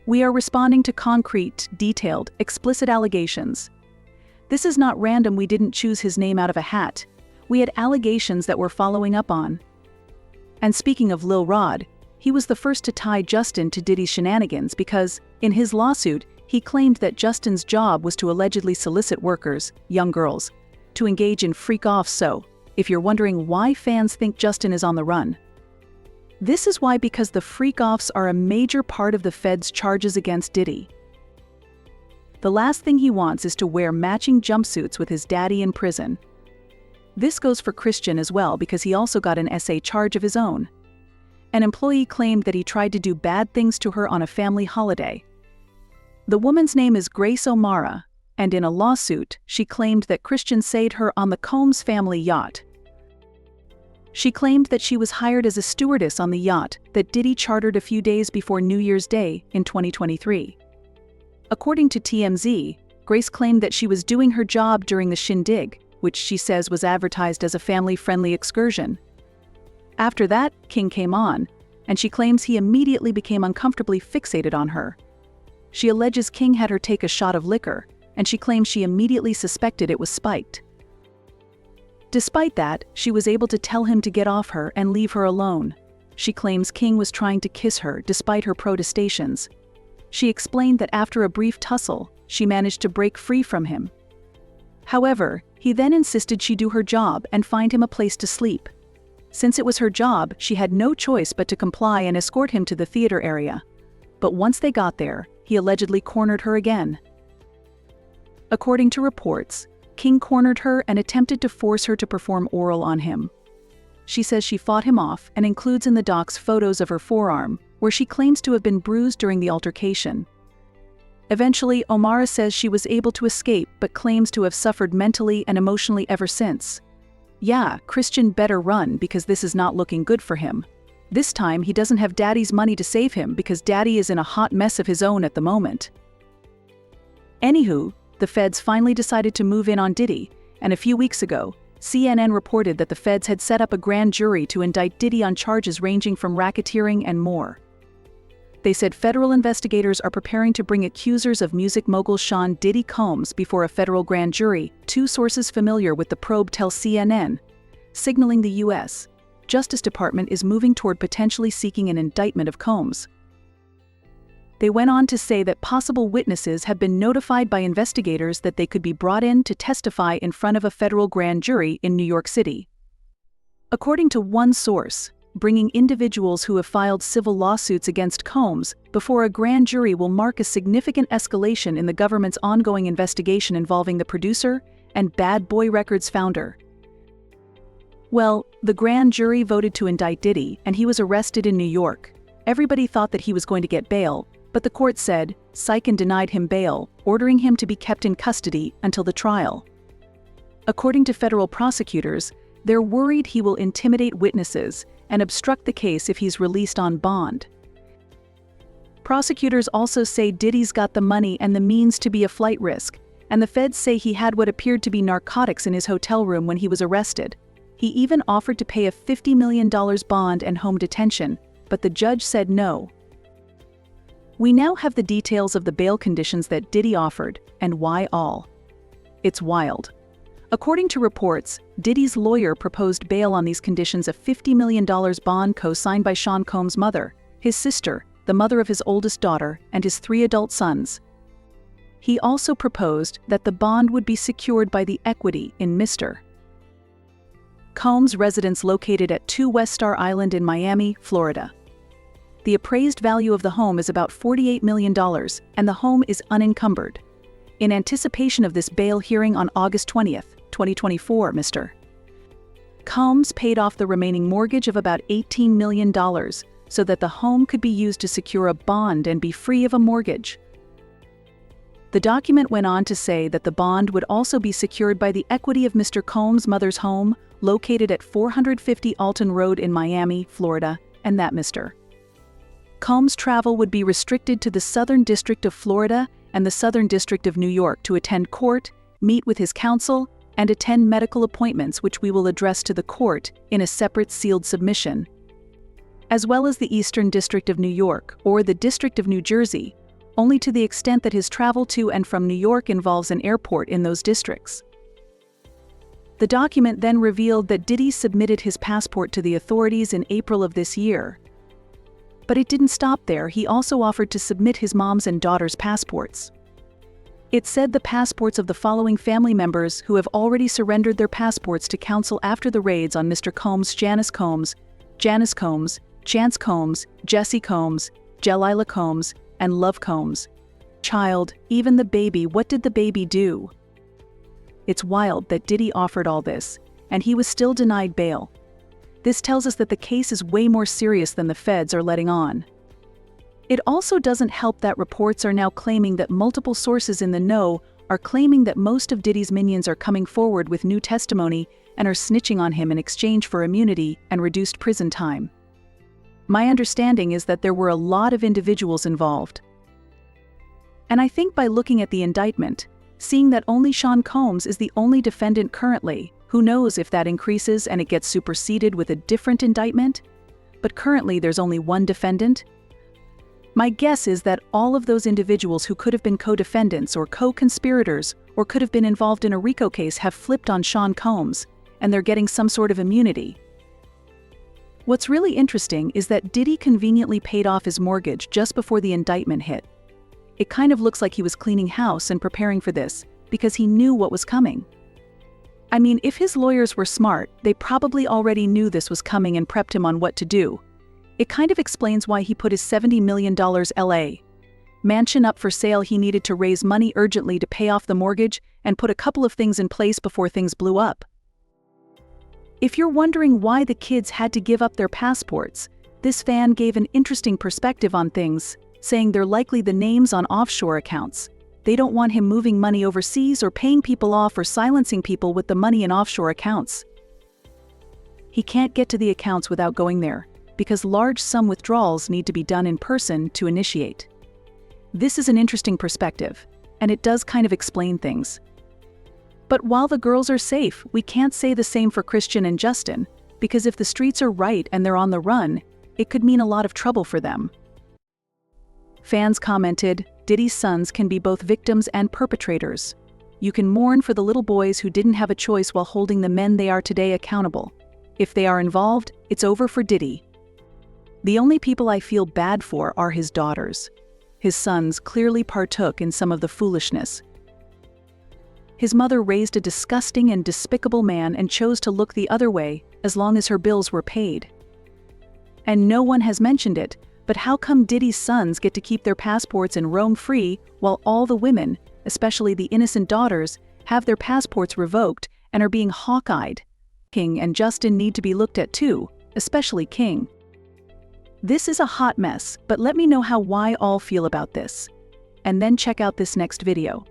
We are responding to concrete, detailed, explicit allegations. This is not random. We didn't choose his name out of a hat. We had allegations that we're following up on. And speaking of Lil Rod, he was the first to tie Justin to Diddy's shenanigans because, in his lawsuit, he claimed that Justin's job was to allegedly solicit workers, young girls, to engage in freak-offs. So, if you're wondering why fans think Justin is on the run, this is why, because the freak-offs are a major part of the Fed's charges against Diddy. The last thing he wants is to wear matching jumpsuits with his daddy in prison. This goes for Christian as well because he also got an SA charge of his own. An employee claimed that he tried to do bad things to her on a family holiday. The woman's name is Grace O'Mara, and in a lawsuit, she claimed that Christian stayed her on the Combs family yacht. She claimed that she was hired as a stewardess on the yacht that Diddy chartered a few days before New Year's Day in 2023. According to TMZ, Grace claimed that she was doing her job during the shindig, which she says was advertised as a family-friendly excursion. After that, King came on, and she claims he immediately became uncomfortably fixated on her. She alleges King had her take a shot of liquor, and she claims she immediately suspected it was spiked. Despite that, she was able to tell him to get off her and leave her alone. She claims King was trying to kiss her despite her protestations. She explained that after a brief tussle, she managed to break free from him. However, he then insisted she do her job and find him a place to sleep. Since it was her job, she had no choice but to comply and escort him to the theater area. But once they got there, he allegedly cornered her again. According to reports, King cornered her and attempted to force her to perform oral on him. She says she fought him off and includes in the docs photos of her forearm, where she claims to have been bruised during the altercation. Eventually, O'Mara says she was able to escape but claims to have suffered mentally and emotionally ever since. Yeah, Christian better run because this is not looking good for him. This time he doesn't have Daddy's money to save him because Daddy is in a hot mess of his own at the moment. Anywho, the feds finally decided to move in on Diddy, and a few weeks ago, CNN reported that the feds had set up a grand jury to indict Diddy on charges ranging from racketeering and more. They said federal investigators are preparing to bring accusers of music mogul Sean Diddy Combs before a federal grand jury, two sources familiar with the probe tell CNN, signaling the U.S. Justice Department is moving toward potentially seeking an indictment of Combs. They went on to say that possible witnesses have been notified by investigators that they could be brought in to testify in front of a federal grand jury in New York City. According to one source, bringing individuals who have filed civil lawsuits against Combs before a grand jury will mark a significant escalation in the government's ongoing investigation involving the producer and Bad Boy Records founder. Well, the grand jury voted to indict Diddy, and he was arrested in New York. Everybody thought that he was going to get bail, but the court said, psych, and denied him bail, ordering him to be kept in custody until the trial. According to federal prosecutors, they're worried he will intimidate witnesses and obstruct the case if he's released on bond. Prosecutors also say Diddy's got the money and the means to be a flight risk, and the feds say he had what appeared to be narcotics in his hotel room when he was arrested. He even offered to pay a $50 million bond and home detention, but the judge said no. We now have the details of the bail conditions that Diddy offered, and why all. It's wild. According to reports, Diddy's lawyer proposed bail on these conditions: a $50 million bond co-signed by Sean Combs' mother, his sister, the mother of his oldest daughter, and his 3 adult sons. He also proposed that the bond would be secured by the equity in Mr. Combs' residence located at 2 West Star Island in Miami, Florida. The appraised value of the home is about $48 million, and the home is unencumbered. In anticipation of this bail hearing on August 20th, 2024, Mr. Combs paid off the remaining mortgage of about $18 million so that the home could be used to secure a bond and be free of a mortgage. The document went on to say that the bond would also be secured by the equity of Mr. Combs' mother's home, located at 450 Alton Road in Miami, Florida, and that Mr. Combs' travel would be restricted to the Southern District of Florida and the Southern District of New York to attend court, meet with his counsel, and attend medical appointments, which we will address to the court in a separate sealed submission, as well as the Eastern District of New York or the District of New Jersey, only to the extent that his travel to and from New York involves an airport in those districts. The document then revealed that Diddy submitted his passport to the authorities in April of this year. But it didn't stop there, he also offered to submit his mom's and daughter's passports. It said the passports of the following family members who have already surrendered their passports to counsel after the raids on Mr. Combs: Janice Combs, Chance Combs, Jesse Combs, Jelila Combs, and Love Combs. Child, even the baby, what did the baby do? It's wild that Diddy offered all this, and he was still denied bail. This tells us that the case is way more serious than the feds are letting on. It also doesn't help that reports are now claiming that multiple sources in the know are claiming that most of Diddy's minions are coming forward with new testimony and are snitching on him in exchange for immunity and reduced prison time. My understanding is that there were a lot of individuals involved. And I think by looking at the indictment, seeing that only Sean Combs is the only defendant currently, who knows if that increases and it gets superseded with a different indictment? But currently there's only one defendant. My guess is that all of those individuals who could have been co-defendants or co-conspirators or could have been involved in a RICO case have flipped on Sean Combs, and they're getting some sort of immunity. What's really interesting is that Diddy conveniently paid off his mortgage just before the indictment hit. It kind of looks like he was cleaning house and preparing for this, because he knew what was coming. I mean, if his lawyers were smart, they probably already knew this was coming and prepped him on what to do. It kind of explains why he put his $70 million LA mansion up for sale. He needed to raise money urgently to pay off the mortgage and put a couple of things in place before things blew up. If you're wondering why the kids had to give up their passports, this fan gave an interesting perspective on things, saying they're likely the names on offshore accounts. They don't want him moving money overseas or paying people off or silencing people with the money in offshore accounts. He can't get to the accounts without going there, because large sum withdrawals need to be done in person to initiate. This is an interesting perspective, and it does kind of explain things. But while the girls are safe, we can't say the same for Christian and Justin, because if the streets are right and they're on the run, it could mean a lot of trouble for them. Fans commented, Diddy's sons can be both victims and perpetrators. You can mourn for the little boys who didn't have a choice while holding the men they are today accountable. If they are involved, it's over for Diddy. The only people I feel bad for are his daughters. His sons clearly partook in some of the foolishness. His mother raised a disgusting and despicable man and chose to look the other way as long as her bills were paid. And no one has mentioned it, but how come Diddy's sons get to keep their passports and roam free while all the women, especially the innocent daughters, have their passports revoked and are being hawk-eyed? King and Justin need to be looked at too, especially King. This is a hot mess, but let me know how why all feel about this. And then check out this next video.